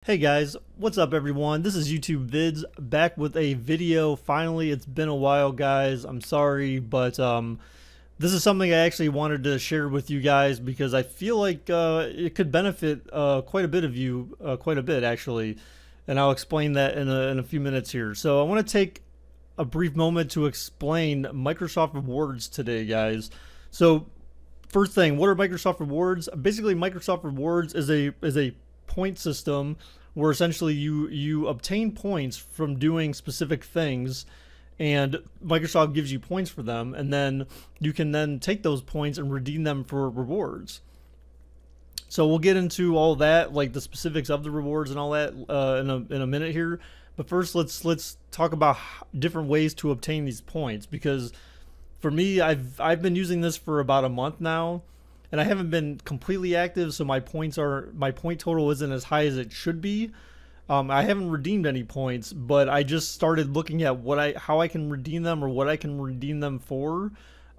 Hey guys, what's up everyone? This is YouTube Vids back with a video. Finally, it's been a while guys. I'm sorry, but this is something I actually wanted to share with you guys because I feel like it could benefit quite a bit of you, quite a bit actually. And I'll explain that in a few minutes here. So I want to take a brief moment to explain Microsoft Rewards today, guys. So first thing, what are Microsoft Rewards? Basically, Microsoft Rewards is a point system where essentially you obtain points from doing specific things, and Microsoft gives you points for them, and then you can then take those points and redeem them for rewards. So we'll get into all that, like the specifics of the rewards and all that in a minute here. But first, let's talk about different ways to obtain these points, because for me, I've been using this for about a month now, and I haven't been completely active, so my point total isn't as high as it should be. I haven't redeemed any points, but I just started looking at how I can redeem them or what I can redeem them for,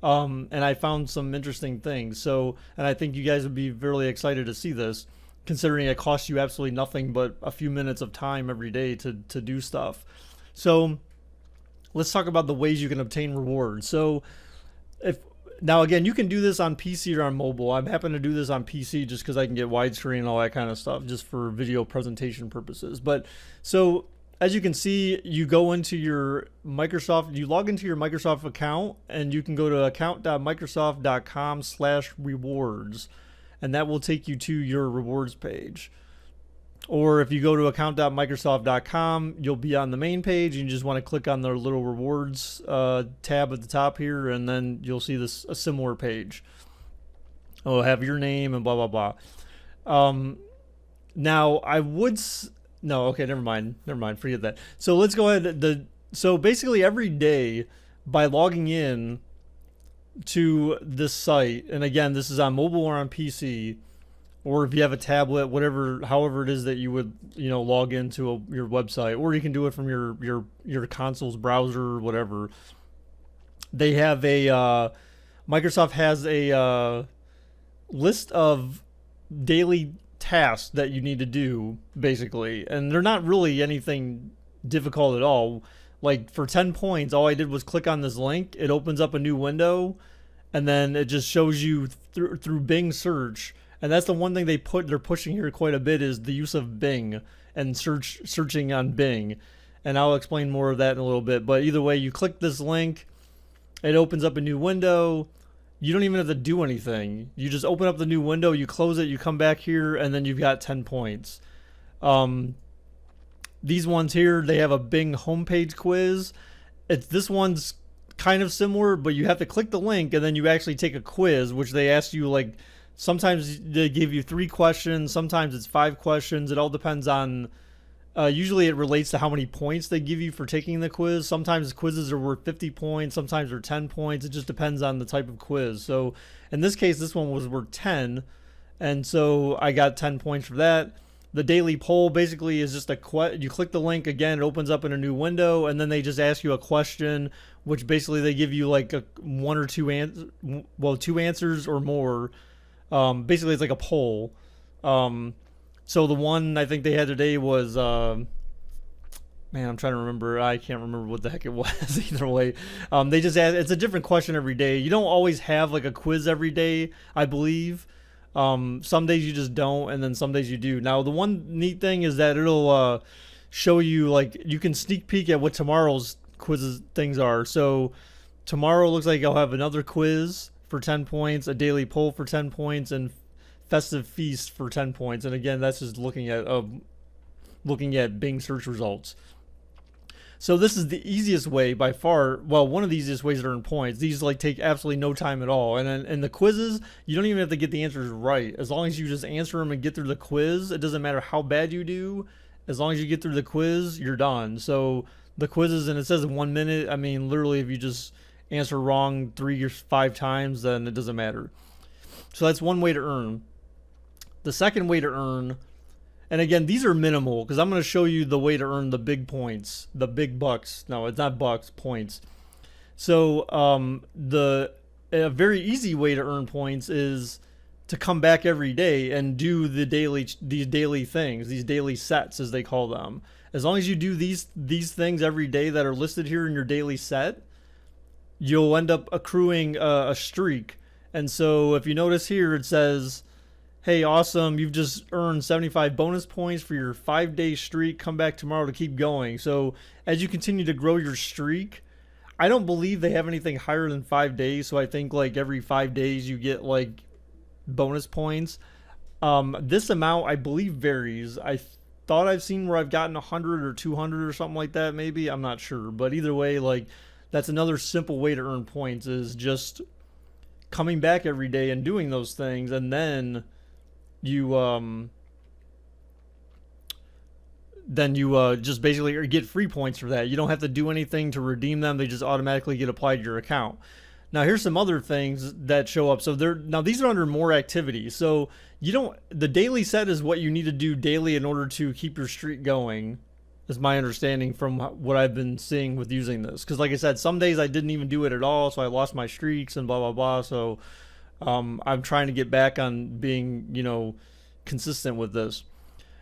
and I found some interesting things. So, and I think you guys would be really excited to see this, considering it costs you absolutely nothing but a few minutes of time every day to do stuff. So, let's talk about the ways you can obtain rewards. So, now again, you can do this on PC or on mobile. I'm happy to do this on PC just because I can get widescreen and all that kind of stuff, just for video presentation purposes. But so as you can see, you go into your Microsoft, you log into your Microsoft account, and you can go to account.microsoft.com/rewards, and that will take you to your rewards page. Or if you go to account.microsoft.com, you'll be on the main page, and you just want to click on the little rewards tab at the top here, and then you'll see a similar page. It'll have your name and blah, blah, blah. Now, no, okay, never mind, forget that. So let's go ahead. So basically every day, by logging in to this site, and again, this is on mobile or on PC, or if you have a tablet, however it is that you would, log into your website, or you can do it from your console's browser or whatever. They have Microsoft has a list of daily tasks that you need to do, basically, and they're not really anything difficult at all. Like for 10 points, all I did was click on this link. It opens up a new window, and then it just shows you through Bing search. And that's the one thing they're pushing here quite a bit, is the use of Bing and searching on Bing. And I'll explain more of that in a little bit. But either way, you click this link, it opens up a new window. You don't even have to do anything. You just open up the new window, you close it, you come back here, and then you've got 10 points. These ones here, they have a Bing homepage quiz. This one's kind of similar, but you have to click the link, and then you actually take a quiz, which they ask you, like, sometimes they give you 3 questions, sometimes it's 5 questions. It all depends on, usually it relates to how many points they give you for taking the quiz. Sometimes quizzes are worth 50 points, sometimes they're 10 points. It just depends on the type of quiz. So in this case, this one was worth 10, and so I got 10 points for that. The daily poll basically is just you click the link again, it opens up in a new window, and then they just ask you a question, which basically they give you like two answers or more. Basically it's like a poll. So the one I think they had today was man, I'm trying to remember. I can't remember what the heck it was either way. They just ask, it's a different question every day. You don't always have like a quiz every day, I believe. Some days you just don't, and then some days you do. Now the one neat thing is that it'll show you, like, you can sneak peek at what tomorrow's quizzes things are. So tomorrow looks like I'll have another quiz for 10 points, a daily poll for 10 points, and festive feast for 10 points. And again, that's just looking at Bing search results. So this is the easiest way by far. Well, one of the easiest ways to earn points. These like take absolutely no time at all. And the quizzes, you don't even have to get the answers right. As long as you just answer them and get through the quiz, it doesn't matter how bad you do. As long as you get through the quiz, you're done. So the quizzes, and it says in 1 minute. I mean, literally, if you just answer wrong 3 or 5 times, then it doesn't matter. So that's one way to earn. The second way to earn, and again, these are minimal because I'm going to show you the way to earn the big points, the big bucks. No, it's not bucks, points. So a very easy way to earn points is to come back every day and do these daily things, these daily sets as they call them. As long as you do these things every day that are listed here in your daily set, you'll end up accruing a streak. And so if you notice here, it says, hey, awesome, you've just earned 75 bonus points for your 5-day streak. Come back tomorrow to keep going. So as you continue to grow your streak, I don't believe they have anything higher than 5 days. So I think like every 5 days you get like bonus points. This amount I believe varies. I thought I've seen where I've gotten 100 or 200 or something like that. Maybe, I'm not sure. But either way, like that's another simple way to earn points, is just coming back every day and doing those things, and then you just basically get free points for that. You don't have to do anything to redeem them. They just automatically get applied to your account. Now here's some other things that show up. So now these are under more activities. So the daily set is what you need to do daily in order to keep your streak going, is my understanding from what I've been seeing with using this. Because like I said, some days I didn't even do it at all, so I lost my streaks and blah blah blah. So I'm trying to get back on being consistent with this.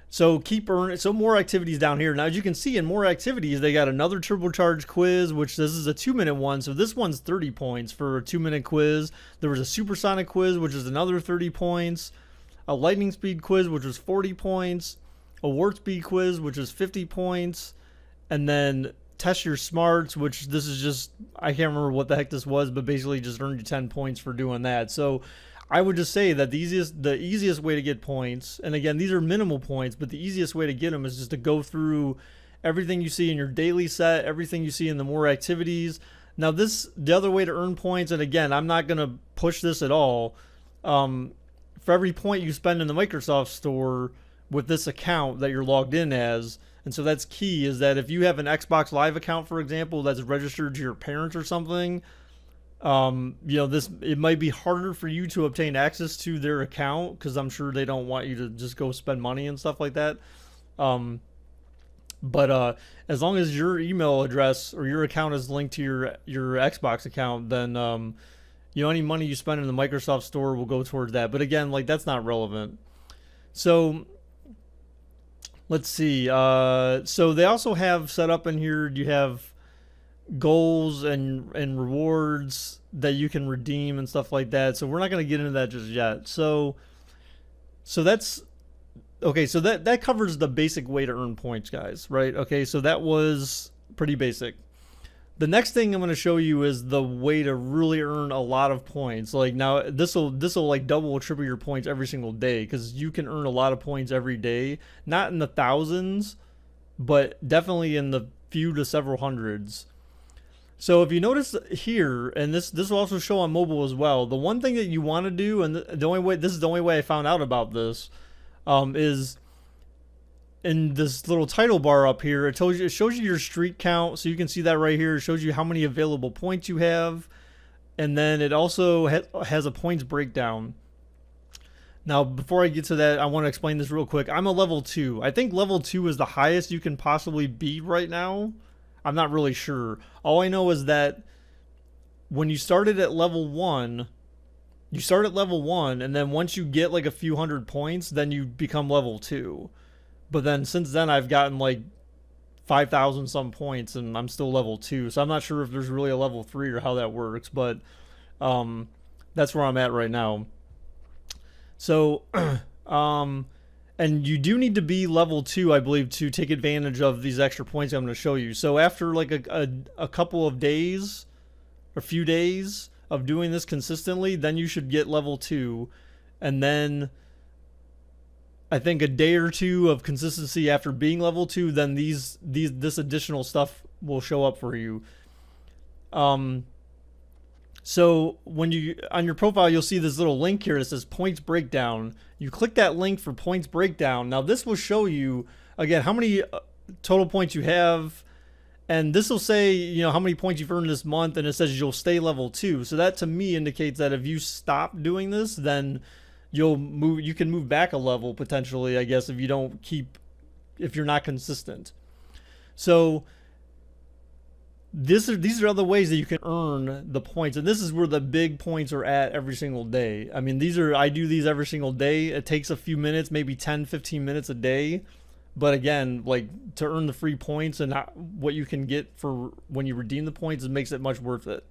So keep earning. So more activities down here. Now as you can see, in more activities, they got another turbocharged quiz, which this is a 2-minute one. So this one's 30 points for a 2-minute quiz. There was a supersonic quiz, which is another 30 points. A lightning speed quiz, which was 40 points. A warp speed quiz, which is 50 points. And then test your smarts, which this is just, I can't remember what the heck this was, but basically just earned you 10 points for doing that. So I would just say that the easiest way to get points, and again, these are minimal points, but the easiest way to get them is just to go through everything you see in your daily set, everything you see in the more activities. Now the other way to earn points, and again, I'm not going to push this at all. For every point you spend in the Microsoft Store with this account that you're logged in as, and so that's key, is that if you have an Xbox Live account, for example, that's registered to your parents or something, it might be harder for you to obtain access to their account, because I'm sure they don't want you to just go spend money and stuff like that. But as long as your email address or your account is linked to your Xbox account, then any money you spend in the Microsoft Store will go towards that. But again, like that's not relevant. So let's see. So they also have set up in here, you have goals and rewards that you can redeem and stuff like that. So we're not going to get into that just yet. So that's okay. So that covers the basic way to earn points, guys, right? Okay. So that was pretty basic. The next thing I'm going to show you is the way to really earn a lot of points. Like now this will like double or triple your points every single day, because you can earn a lot of points every day, not in the thousands, but definitely in the few to several hundreds. So if you notice here, and this will also show on mobile as well, the one thing that you want to do, and this is the only way I found out about this, is in this little title bar up here. It shows you your streak count, so you can see that right here. It shows you how many available points you have, and then it also has a points breakdown. Now, before I get to that, I want to explain this real quick. I'm a level 2. I think level 2 is the highest you can possibly be right now. I'm not really sure. All I know is that when you started at level 1, you start at level 1, and then once you get like a few hundred points, then you become level 2. But then since then, I've gotten like 5,000 some points, and I'm still level 2. So I'm not sure if there's really a level 3 or how that works, but that's where I'm at right now. So, and you do need to be level 2, I believe, to take advantage of these extra points I'm going to show you. So after like a couple of days, a few days of doing this consistently, then you should get level 2. And then I think a day or two of consistency after being level 2, then this additional stuff will show up for you. So when on your profile, you'll see this little link here that says points breakdown. You click that link for points breakdown. Now this will show you again how many total points you have, and this will say how many points you've earned this month, and it says you'll stay level 2. So that to me indicates that if you stop doing this, then you can move back a level potentially, I guess, if you're not consistent. So these are other ways that you can earn the points, and this is where the big points are at every single day. I mean, I do these every single day. It takes a few minutes, maybe 10, 15 minutes a day. But again, like, to earn the free points and what you can get for when you redeem the points, it makes it much worth it.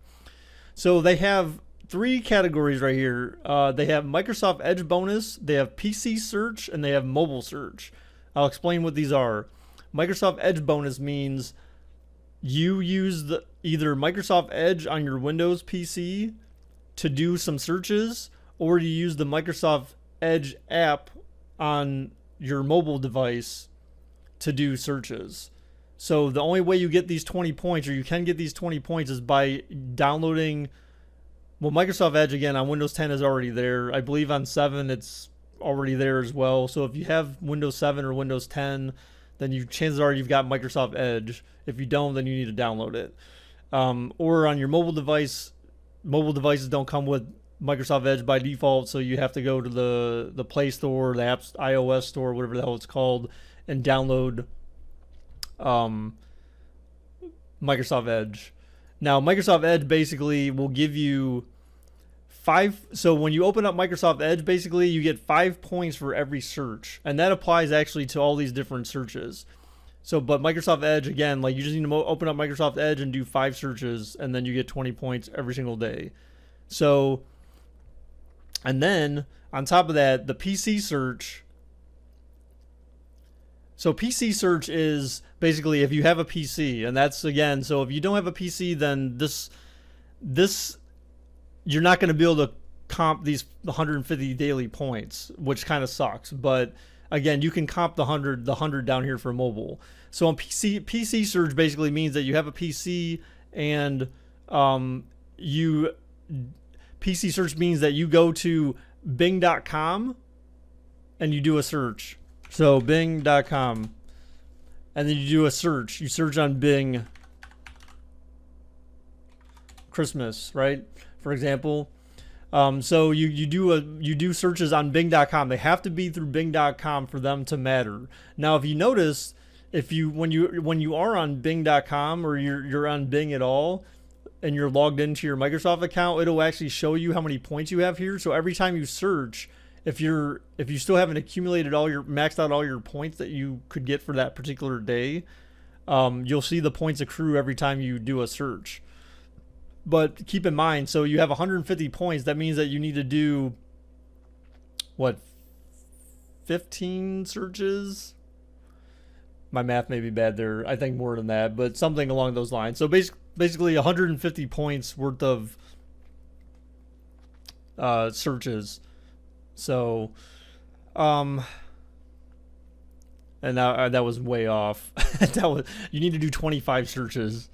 So they have 3 categories right here. They have Microsoft Edge bonus, they have PC search, and they have mobile search. I'll explain what these are. Microsoft Edge bonus means you use either Microsoft Edge on your Windows PC to do some searches, or you use the Microsoft Edge app on your mobile device to do searches. So the only way you get these 20 points, or you can get these 20 points, is by downloading. Well, Microsoft Edge, again, on Windows 10 is already there. I believe on 7 it's already there as well. So if you have Windows 7 or Windows 10, then chances are you've got Microsoft Edge. If you don't, then you need to download it. Or on your mobile device, mobile devices don't come with Microsoft Edge by default, so you have to go to the Play Store, the app's iOS store, whatever the hell it's called, and download Microsoft Edge. Now, Microsoft Edge basically will give you 5. So when you open up Microsoft Edge, basically you get 5 points for every search, and that applies actually to all these different searches. So, but Microsoft Edge, again, like, you just need to open up Microsoft Edge and do 5 searches, and then you get 20 points every single day. So, and then on top of that, the PC search. So PC search is basically if you have a PC, and that's, again, so if you don't have a PC, then this you're not going to be able to comp these 150 daily points, which kind of sucks. But again, you can comp the 100 down here for mobile. So on PC search basically means that you have a PC, and PC search means that you go to Bing.com and you do a search. So Bing.com, and then you do a search. You search on Bing Christmas, right? For example. So you do searches on Bing.com. They have to be through Bing.com for them to matter. Now, if you notice, when you are on Bing.com, or you're on Bing at all, and you're logged into your Microsoft account, it'll actually show you how many points you have here. So every time you search, if you still haven't accumulated maxed out all your points that you could get for that particular day, you'll see the points accrue every time you do a search. But keep in mind, so you have 150 points. That means that you need to do, what, 15 searches? My math may be bad there. I think more than that, but something along those lines. So basically 150 points worth of searches. So, and now that was way off. You need to do 25 searches.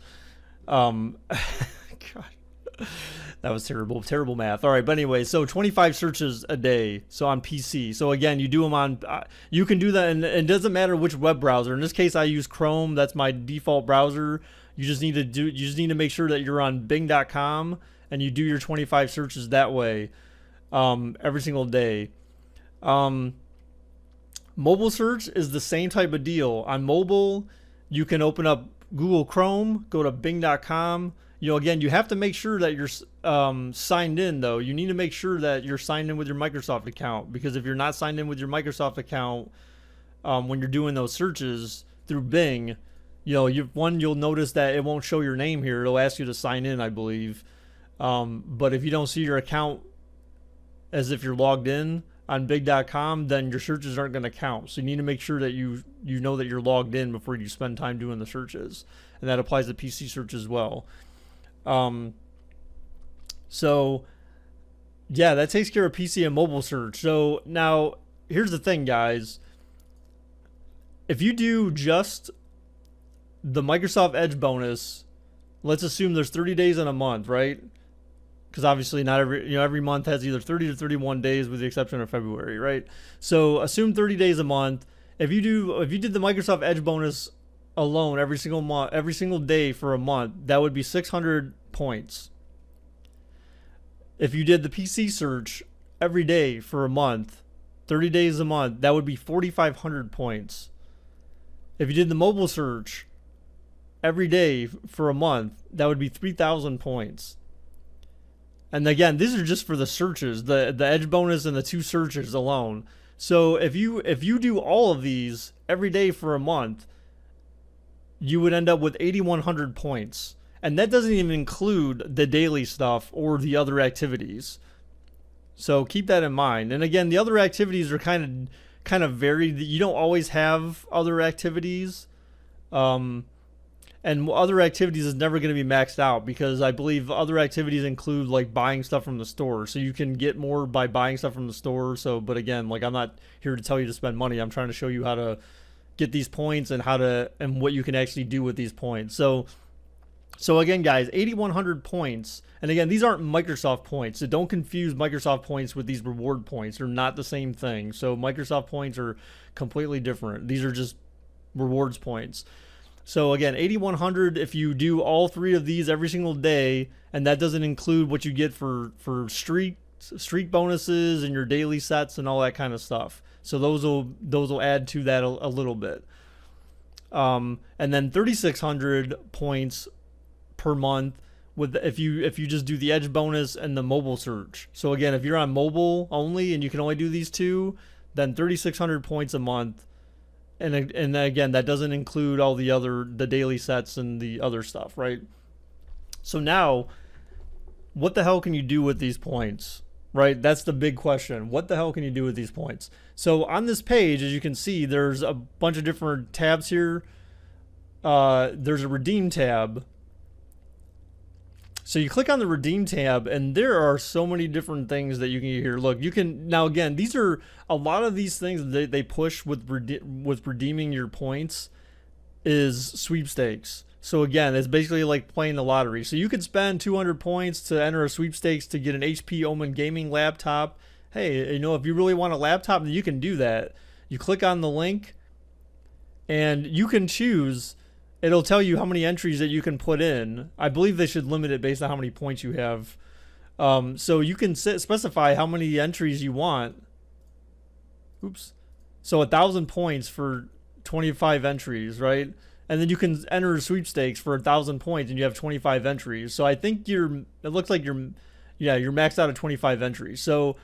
God, that was terrible math. All right, but anyway, so 25 searches a day. So on PC. So again, you do them on. You can do that, and it doesn't matter which web browser. In this case, I use Chrome. That's my default browser. You just need to make sure that you're on Bing.com and you do your 25 searches that way, every single day. Mobile search is the same type of deal. On mobile, you can open up Google Chrome, go to Bing.com. Again, you have to make sure that you're signed in, though. You need to make sure that you're signed in with your Microsoft account, because if you're not signed in with your Microsoft account, when you're doing those searches through Bing, you'll notice that it won't show your name here. It'll ask you to sign in, I believe. But if you don't see your account as if you're logged in on Bing.com, then your searches aren't going to count. So you need to make sure that you know that you're logged in before you spend time doing the searches. And that applies to PC search as well. So yeah, that takes care of PC and mobile search. So now here's the thing, guys. If you do just the Microsoft Edge bonus, let's assume there's 30 days in a month, right? Because obviously not every month has either 30 to 31 days, with the exception of February, right? So assume 30 days a month. If you did the Microsoft Edge bonus alone every single day for a month, that would be 600 points. If you did the PC search every day for a month, 30 days a month, that would be 4,500 points. If you did the mobile search every day for a month, that would be 3,000 points. And again, these are just for the searches, the edge bonus and the 2 searches alone. So if you do all of these every day for a month, you would end up with 8,100 points. And that doesn't even include the daily stuff or the other activities. So keep that in mind. And again, the other activities are kind of varied. You don't always have other activities. And other activities is never going to be maxed out, because I believe other activities include like buying stuff from the store. So you can get more by buying stuff from the store. So, but again, like, I'm not here to tell you to spend money. I'm trying to show you how to get these points and and what you can actually do with these points. So again, guys, 8,100 points. And again, these aren't Microsoft points. So don't confuse Microsoft points with these reward points. They're not the same thing. So Microsoft points are completely different. These are just rewards points. So again, 8,100 if you do all 3 of these every single day, and that doesn't include what you get for streak bonuses and your daily sets and all that kind of stuff. So those will add to that a little bit. And then 3,600 points per month with if you just do the edge bonus and the mobile search. So again, if you're on mobile only and you can only do these 2, then 3,600 points a month. And again, that doesn't include all the daily sets and the other stuff, right? So now, what the hell can you do with these points, right? That's the big question. What the hell can you do with these points? So on this page, as you can see, there's a bunch of different tabs here. There's a redeem tab. So you click on the redeem tab, and there are so many different things that you can get here. Look, you can now, again, these are a lot of these things that they push with redeeming your points is sweepstakes. So again, it's basically like playing the lottery. So you could spend 200 points to enter a sweepstakes to get an HP Omen gaming laptop. Hey, if you really want a laptop, then you can do that. You click on the link, and you can choose. It'll tell you how many entries that you can put in. I believe they should limit it based on how many points you have. So you can specify how many entries you want. Oops. So 1,000 points for 25 entries, right? And then you can enter sweepstakes for 1,000 points, and you have 25 entries. So I think it looks like you're maxed out at 25 entries. So,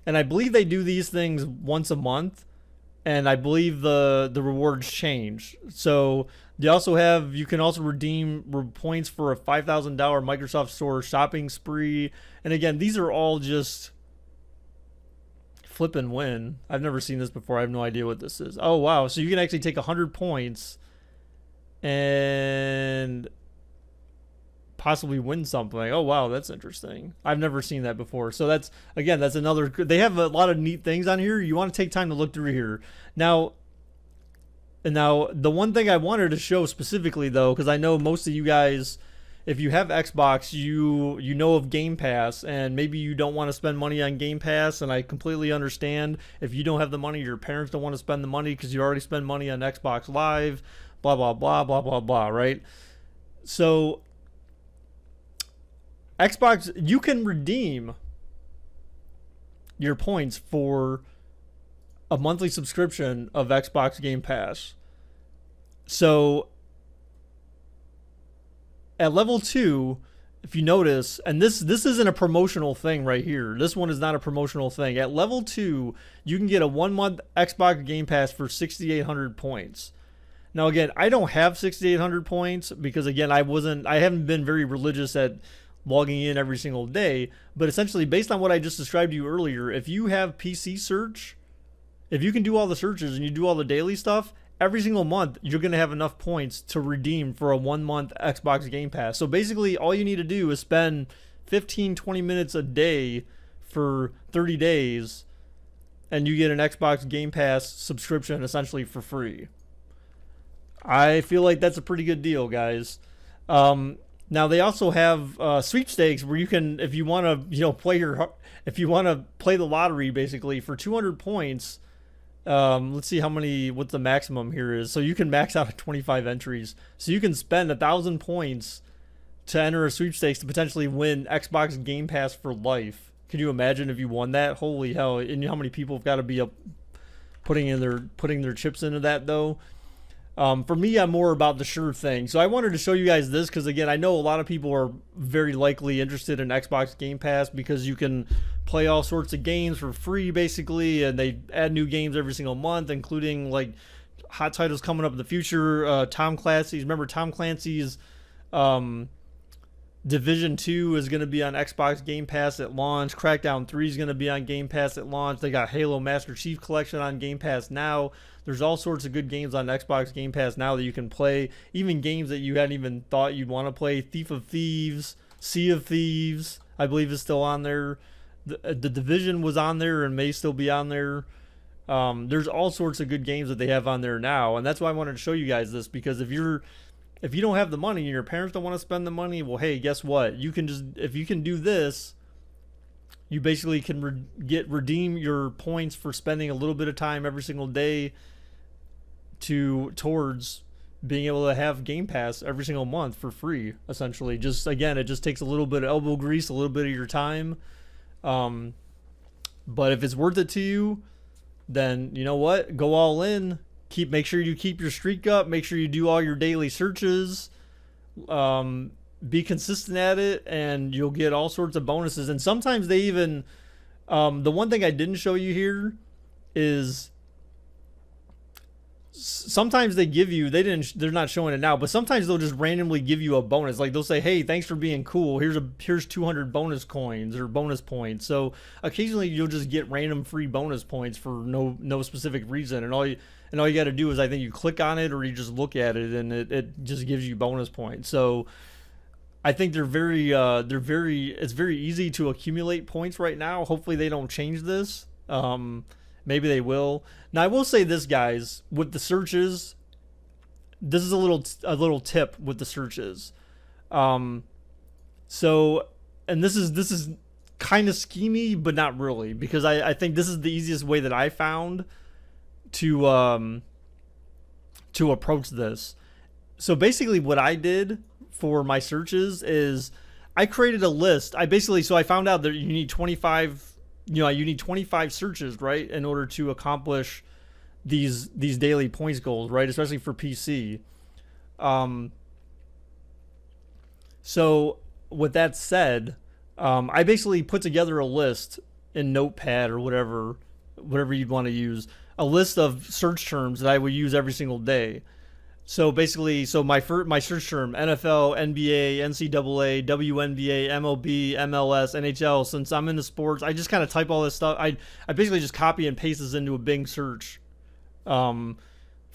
and I believe they do these things once a month. And I believe the rewards change. So you can also redeem points for a $5,000 Microsoft Store shopping spree. And again, these are all just flip and win. I've never seen this before. I have no idea what this is. Oh, wow. So you can actually take 100 points and possibly win something. Oh, wow, that's interesting. I've never seen that before. So that's another, they have a lot of neat things on here. You want to take time to look through here. Now the one thing I wanted to show specifically, though, because I know most of you guys, if you have Xbox, you know of Game Pass, and maybe you don't want to spend money on Game Pass, and I completely understand. If you don't have the money, your parents don't want to spend the money because you already spend money on Xbox Live, blah, blah, blah, blah, blah, blah, right? So Xbox, you can redeem your points for a monthly subscription of Xbox Game Pass. So at level 2, if you notice, and this isn't a promotional thing right here. This one is not a promotional thing. At level 2, you can get a 1-month Xbox Game Pass for 6,800 points. Now again, I don't have 6,800 points because again, I haven't been very religious at logging in every single day, but essentially based on what I just described to you earlier, if you have PC search, if you can do all the searches and you do all the daily stuff, every single month you're going to have enough points to redeem for a 1-month Xbox Game Pass. So basically all you need to do is spend 15-20 minutes a day for 30 days and you get an Xbox Game Pass subscription essentially for free. I feel like that's a pretty good deal, guys. Now they also have sweepstakes where you can, if you want to, play the lottery basically for 200 points. Let's see what the maximum here is. So you can max out at 25 entries. So you can spend 1,000 points to enter a sweepstakes to potentially win Xbox Game Pass for life. Can you imagine if you won that? Holy hell! And you know how many people have got to be putting their chips into that though. For me, I'm more about the sure thing. So I wanted to show you guys this because, again, I know a lot of people are very likely interested in Xbox Game Pass because you can play all sorts of games for free, basically, and they add new games every single month, including like hot titles coming up in the future. Tom Clancy's, remember Tom Clancy's um, Division 2 is going to be on Xbox Game Pass at launch. Crackdown 3 is going to be on Game Pass at launch. They got Halo Master Chief Collection on Game Pass now. There's all sorts of good games on Xbox Game Pass now that you can play. Even games that you hadn't even thought you'd want to play. Thief of Thieves, Sea of Thieves, I believe is still on there. The Division was on there and may still be on there. There's all sorts of good games that they have on there now. And that's why I wanted to show you guys this, because if you don't have the money and your parents don't want to spend the money, well, hey, guess what? You can just, if you can do this, you basically can redeem your points for spending a little bit of time every single day towards being able to have Game Pass every single month for free, essentially. Just, again, it just takes a little bit of elbow grease, a little bit of your time. But if it's worth it to you, then you know what? Go all in. Make sure you keep your streak up. Make sure you do all your daily searches. Be consistent at it, and you'll get all sorts of bonuses. And sometimes they even, the one thing I didn't show you here is sometimes they give you, they're not showing it now, but sometimes they'll just randomly give you a bonus. Like they'll say, hey, thanks for being cool, here's 200 bonus coins or bonus points. So occasionally you'll just get random free bonus points for no specific reason, and all you got to do is, I think, you click on it or you just look at it, and it just gives you bonus points. So I think it's very easy to accumulate points right now. Hopefully they don't change this. Maybe they will. Now I will say this, guys, with the searches, this is a little tip with the searches. So, and this is kind of schemy, but not really, because I think this is the easiest way that I found to approach this. So basically what I did for my searches is I created a list. So I found out that you need 25 searches, right, in order to accomplish these daily points goals, right, especially for PC. So with that said, I basically put together a list in Notepad or whatever you'd want to use, a list of search terms that I would use every single day. So basically, my search term: NFL, NBA, NCAA, WNBA, MLB, MLS, NHL. Since I'm into sports, I just kind of type all this stuff. I basically just copy and paste this into a Bing search, from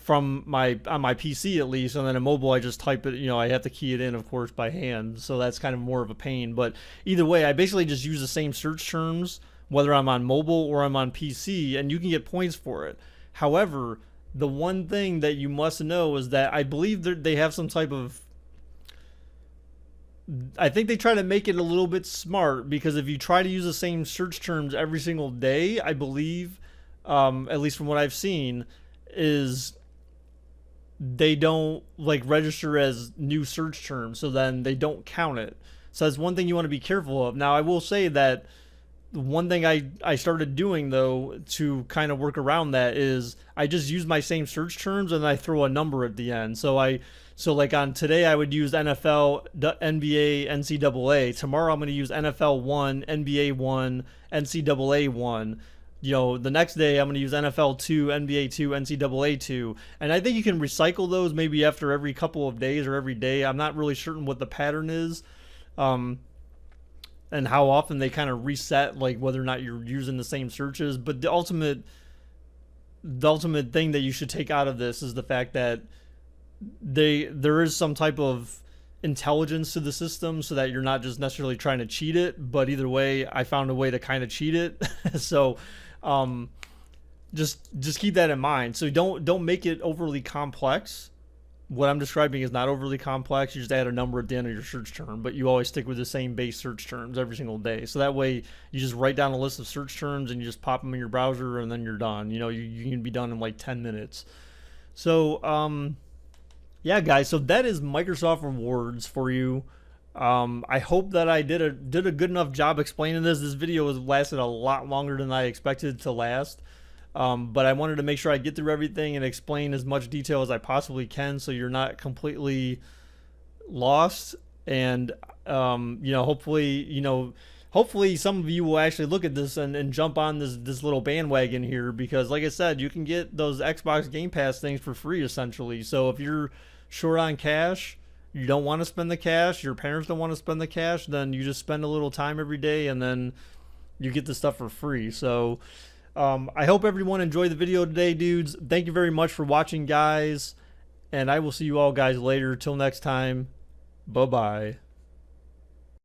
on my PC at least, and then in mobile I just type it. I have to key it in, of course, by hand, so that's kind of more of a pain. But either way, I basically just use the same search terms whether I'm on mobile or I'm on PC, and you can get points for it. However, the one thing that you must know is that I believe they have some type of, I think they try to make it a little bit smart, because if you try to use the same search terms every single day, I believe, at least from what I've seen, is they don't register as new search terms, so then they don't count it. So that's one thing you want to be careful of. Now I will say that one thing I started doing, though, to kind of work around that is I just use my same search terms and I throw a number at the end. So like on today I would use NFL, NBA, NCAA. Tomorrow I'm going to use NFL 1, NBA 1, NCAA 1. The next day I'm going to use NFL 2, NBA 2, NCAA 2. And I think you can recycle those maybe after every couple of days or every day. I'm not really certain what the pattern is. And how often they kind of reset, whether or not you're using the same searches. But the ultimate thing that you should take out of this is the fact that there is some type of intelligence to the system, so that you're not just necessarily trying to cheat it. But either way, I found a way to kind of cheat it. So just keep that in mind. So don't make it overly complex. What I'm describing is not overly complex. You just add a number at the end of your search term, but you always stick with the same base search terms every single day. So that way you just write down a list of search terms and you just pop them in your browser, and then you're done. You can be done in 10 minutes. So, yeah, guys, so that is Microsoft Rewards for you. I hope that I did a good enough job explaining this. This video has lasted a lot longer than I expected it to last. But I wanted to make sure I get through everything and explain as much detail as I possibly can, so you're not completely lost. And hopefully, hopefully some of you will actually look at this and jump on this little bandwagon here, because like I said, you can get those Xbox Game Pass things for free essentially. So if you're short on cash, you don't want to spend the cash, your parents don't want to spend the cash, then you just spend a little time every day and then you get the stuff for free. So I hope everyone enjoyed the video today, dudes. Thank you very much for watching, guys, and I will see you all guys later. Till next time, bye bye.